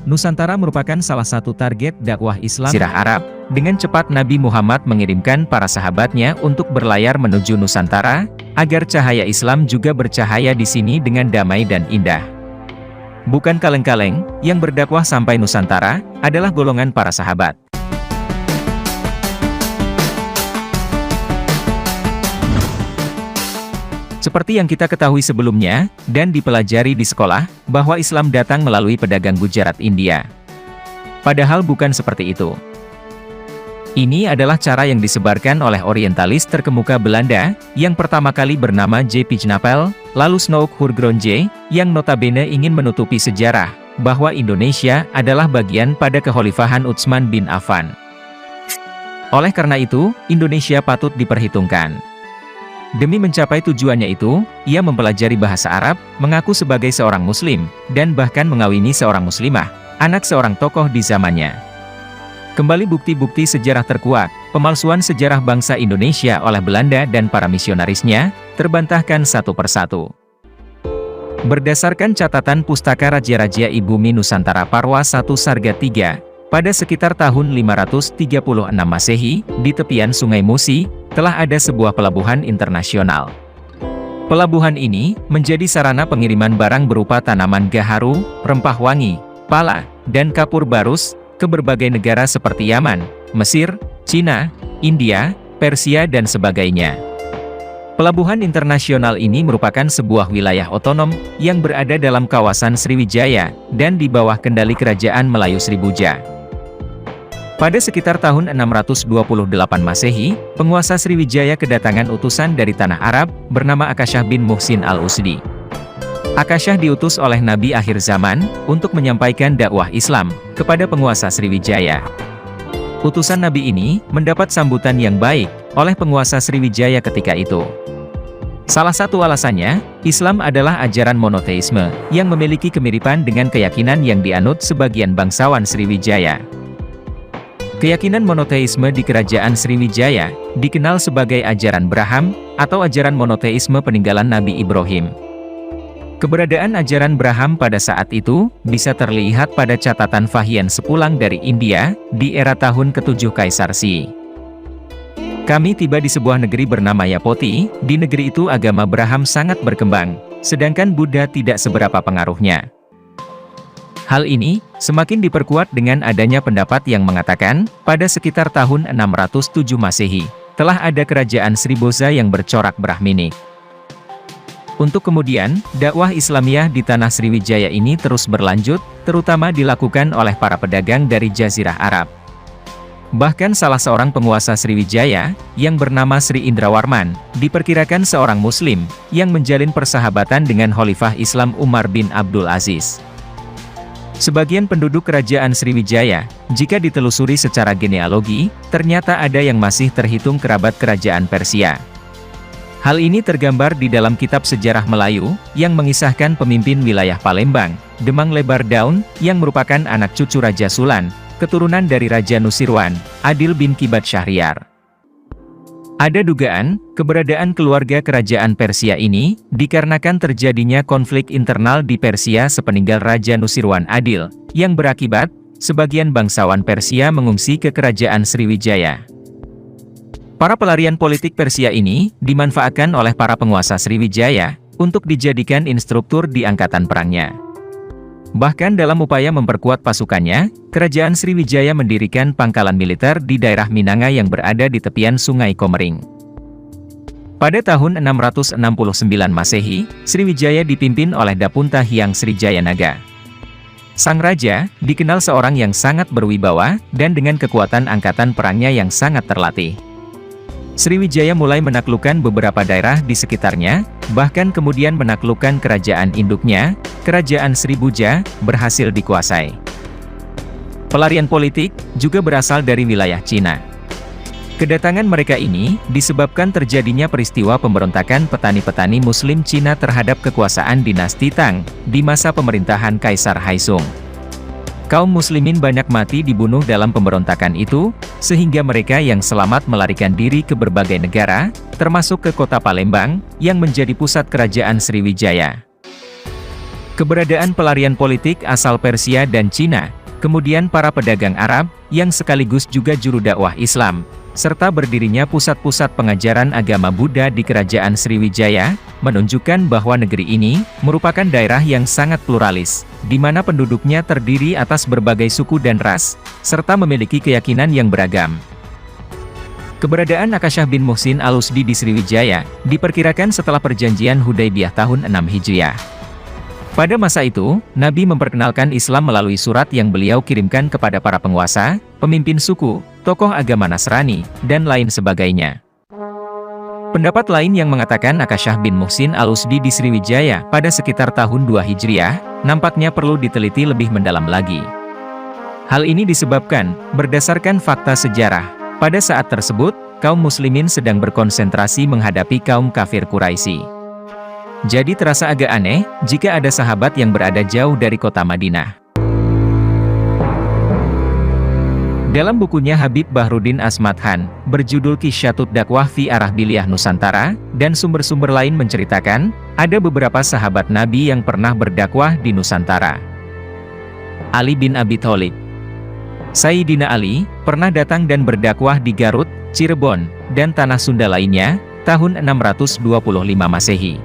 Nusantara merupakan salah satu target dakwah Islam Sirah Arab. Dengan cepat Nabi Muhammad mengirimkan para sahabatnya untuk berlayar menuju Nusantara, agar cahaya Islam juga bercahaya di sini dengan damai dan indah. Bukan kaleng-kaleng, yang berdakwah sampai Nusantara, adalah golongan para sahabat. Seperti yang kita ketahui sebelumnya, dan dipelajari di sekolah, bahwa Islam datang melalui pedagang Gujarat India. Padahal bukan seperti itu. Ini adalah cara yang disebarkan oleh orientalis terkemuka Belanda, yang pertama kali bernama J. Pijnapel, lalu Snoek Hurgronje, yang notabene ingin menutupi sejarah, bahwa Indonesia adalah bagian pada kekhalifahan Utsman bin Affan. Oleh karena itu, Indonesia patut diperhitungkan. Demi mencapai tujuannya itu, ia mempelajari bahasa Arab, mengaku sebagai seorang Muslim, dan bahkan mengawini seorang Muslimah, anak seorang tokoh di zamannya. Kembali bukti-bukti sejarah terkuat, pemalsuan sejarah bangsa Indonesia oleh Belanda dan para misionarisnya, terbantahkan satu persatu. Berdasarkan catatan Pustaka Raja-Raja Ibumi Nusantara Parwa 1 Sarga 3, pada sekitar tahun 536 Masehi, di tepian Sungai Musi, telah ada sebuah pelabuhan internasional. Pelabuhan ini menjadi sarana pengiriman barang berupa tanaman gaharu, rempah wangi, pala, dan kapur barus ke berbagai negara seperti Yaman, Mesir, Cina, India, Persia dan sebagainya. Pelabuhan internasional ini merupakan sebuah wilayah otonom yang berada dalam kawasan Sriwijaya dan di bawah kendali Kerajaan Melayu Sribuja. Pada sekitar tahun 628 Masehi, penguasa Sriwijaya kedatangan utusan dari tanah Arab, bernama Akasyah bin Muhsin al-Usdi. Akasyah diutus oleh Nabi akhir zaman, untuk menyampaikan dakwah Islam, kepada penguasa Sriwijaya. Utusan Nabi ini, mendapat sambutan yang baik, oleh penguasa Sriwijaya ketika itu. Salah satu alasannya, Islam adalah ajaran monoteisme, yang memiliki kemiripan dengan keyakinan yang dianut sebagian bangsawan Sriwijaya. Keyakinan monoteisme di kerajaan Sriwijaya, dikenal sebagai ajaran Braham, atau ajaran monoteisme peninggalan Nabi Ibrahim. Keberadaan ajaran Braham pada saat itu, bisa terlihat pada catatan Fahian sepulang dari India, di era tahun ke-7 Kaisar Si. Kami tiba di sebuah negeri bernama Yapoti, di negeri itu agama Braham sangat berkembang, sedangkan Buddha tidak seberapa pengaruhnya. Hal ini, semakin diperkuat dengan adanya pendapat yang mengatakan, pada sekitar tahun 607 Masehi, telah ada kerajaan Sriboza yang bercorak Brahminik. Untuk kemudian, dakwah Islamiyah di tanah Sriwijaya ini terus berlanjut, terutama dilakukan oleh para pedagang dari Jazirah Arab. Bahkan salah seorang penguasa Sriwijaya, yang bernama Sri Indrawarman, diperkirakan seorang Muslim, yang menjalin persahabatan dengan Khalifah Islam Umar bin Abdul Aziz. Sebagian penduduk kerajaan Sriwijaya, jika ditelusuri secara genealogi, ternyata ada yang masih terhitung kerabat kerajaan Persia. Hal ini tergambar di dalam kitab sejarah Melayu, yang mengisahkan pemimpin wilayah Palembang, Demang Lebar Daun, yang merupakan anak cucu Raja Sulan, keturunan dari Raja Nusirwan, Adil bin Kibat Syahriar. Ada dugaan, keberadaan keluarga kerajaan Persia ini, dikarenakan terjadinya konflik internal di Persia sepeninggal Raja Nusirwan Adil, yang berakibat, sebagian bangsawan Persia mengungsi ke kerajaan Sriwijaya. Para pelarian politik Persia ini, dimanfaatkan oleh para penguasa Sriwijaya, untuk dijadikan instruktur di angkatan perangnya. Bahkan dalam upaya memperkuat pasukannya, kerajaan Sriwijaya mendirikan pangkalan militer di daerah Minanga yang berada di tepian Sungai Komering. Pada tahun 669 Masehi, Sriwijaya dipimpin oleh Dapunta Hyang Srijayanaga. Sang raja, dikenal seorang yang sangat berwibawa, dan dengan kekuatan angkatan perangnya yang sangat terlatih. Sriwijaya mulai menaklukkan beberapa daerah di sekitarnya, bahkan kemudian menaklukkan kerajaan induknya, Kerajaan Sribuja, berhasil dikuasai. Pelarian politik, juga berasal dari wilayah Cina. Kedatangan mereka ini, disebabkan terjadinya peristiwa pemberontakan petani-petani Muslim Cina terhadap kekuasaan dinasti Tang, di masa pemerintahan Kaisar Haizong. Kaum muslimin banyak mati dibunuh dalam pemberontakan itu, sehingga mereka yang selamat melarikan diri ke berbagai negara, termasuk ke kota Palembang, yang menjadi pusat kerajaan Sriwijaya. Keberadaan pelarian politik asal Persia dan Cina, kemudian para pedagang Arab, yang sekaligus juga juru dakwah Islam, serta berdirinya pusat-pusat pengajaran agama Buddha di Kerajaan Sriwijaya, menunjukkan bahwa negeri ini merupakan daerah yang sangat pluralis, di mana penduduknya terdiri atas berbagai suku dan ras, serta memiliki keyakinan yang beragam. Keberadaan Akasyah bin Muhsin Al-Usdi di Sriwijaya, diperkirakan setelah perjanjian Hudaybiyah tahun 6 Hijriah. Pada masa itu, Nabi memperkenalkan Islam melalui surat yang beliau kirimkan kepada para penguasa, pemimpin suku, tokoh agama Nasrani, dan lain sebagainya. Pendapat lain yang mengatakan Akasyah bin Muhsin Al-Usdi di Sriwijaya pada sekitar tahun 2 Hijriah, nampaknya perlu diteliti lebih mendalam lagi. Hal ini disebabkan, berdasarkan fakta sejarah, pada saat tersebut, kaum muslimin sedang berkonsentrasi menghadapi kaum kafir Quraisy. Jadi terasa agak aneh, jika ada sahabat yang berada jauh dari kota Madinah. Dalam bukunya Habib Bahruddin Asmadhan, berjudul Kisyatut Dakwah fi Arahbiliyah Nusantara, dan sumber-sumber lain menceritakan, ada beberapa sahabat Nabi yang pernah berdakwah di Nusantara. Ali bin Abi Thalib. Sayyidina Ali, pernah datang dan berdakwah di Garut, Cirebon, dan tanah Sunda lainnya, tahun 625 Masehi.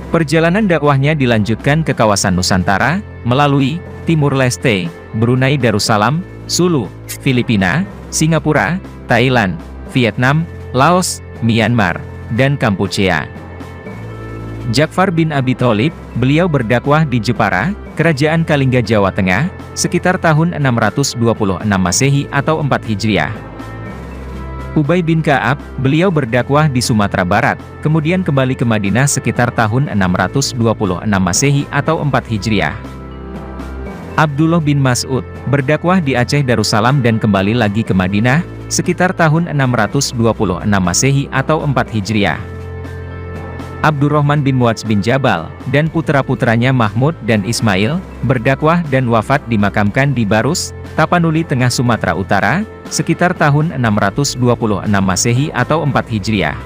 Perjalanan dakwahnya dilanjutkan ke kawasan Nusantara, melalui Timur Leste, Brunei Darussalam, Sulu, Filipina, Singapura, Thailand, Vietnam, Laos, Myanmar, dan Kampuchea. Ja'far bin Abi Thalib, beliau berdakwah di Jepara, Kerajaan Kalingga Jawa Tengah, sekitar tahun 626 Masehi atau 4 Hijriah. Ubay bin Ka'ab, beliau berdakwah di Sumatera Barat, kemudian kembali ke Madinah sekitar tahun 626 Masehi atau 4 Hijriah. Abdullah bin Mas'ud, berdakwah di Aceh Darussalam dan kembali lagi ke Madinah, sekitar tahun 626 Masehi atau 4 Hijriah. Abdurrahman bin Muadz bin Jabal, dan putra-putranya Mahmud dan Ismail, berdakwah dan wafat dimakamkan di Barus, Tapanuli Tengah Sumatera Utara, sekitar tahun 626 Masehi atau 4 Hijriah.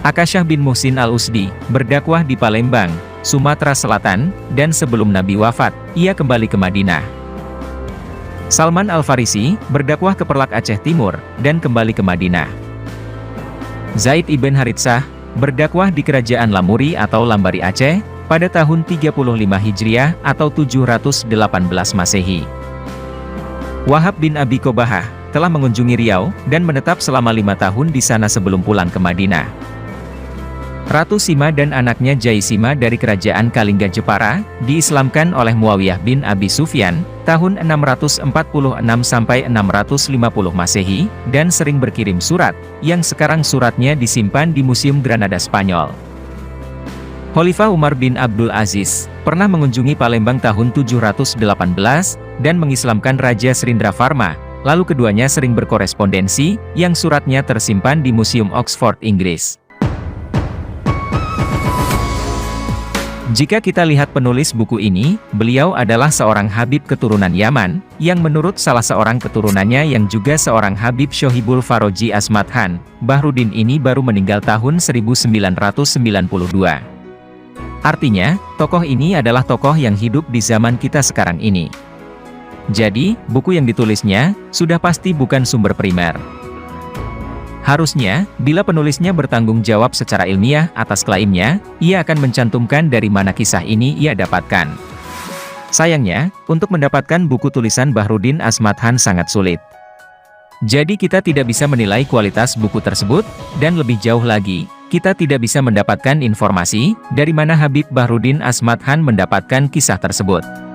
Akasyah bin Muhsin Al-Usdi, berdakwah di Palembang, Sumatera Selatan, dan sebelum Nabi wafat, ia kembali ke Madinah. Salman Al-Farisi, berdakwah ke Perlak Aceh Timur, dan kembali ke Madinah. Zaid ibn Haritsah, berdakwah di Kerajaan Lamuri atau Lambari Aceh, pada tahun 35 Hijriah atau 718 Masehi. Wahab bin Abi Qobahah, telah mengunjungi Riau, dan menetap selama 5 tahun di sana sebelum pulang ke Madinah. Ratu Sima dan anaknya Jaisima dari Kerajaan Kalingga Jepara, diislamkan oleh Muawiyah bin Abi Sufyan, tahun 646 sampai 650 Masehi, dan sering berkirim surat, yang sekarang suratnya disimpan di Museum Granada Spanyol. Khalifah Umar bin Abdul Aziz, pernah mengunjungi Palembang tahun 718, dan mengislamkan Raja Srindravarma, lalu keduanya sering berkorespondensi, yang suratnya tersimpan di Museum Oxford, Inggris. Jika kita lihat penulis buku ini, beliau adalah seorang Habib keturunan Yaman, yang menurut salah seorang keturunannya yang juga seorang Habib Shohibul Faroji Asmadhan, Bahruddin ini baru meninggal tahun 1992. Artinya, tokoh ini adalah tokoh yang hidup di zaman kita sekarang ini. Jadi, buku yang ditulisnya, sudah pasti bukan sumber primer. Harusnya, bila penulisnya bertanggung jawab secara ilmiah atas klaimnya, ia akan mencantumkan dari mana kisah ini ia dapatkan. Sayangnya, untuk mendapatkan buku tulisan Bahruddin Asmadhan sangat sulit. Jadi kita tidak bisa menilai kualitas buku tersebut, dan lebih jauh lagi, kita tidak bisa mendapatkan informasi, dari mana Habib Bahruddin Asmadhan mendapatkan kisah tersebut.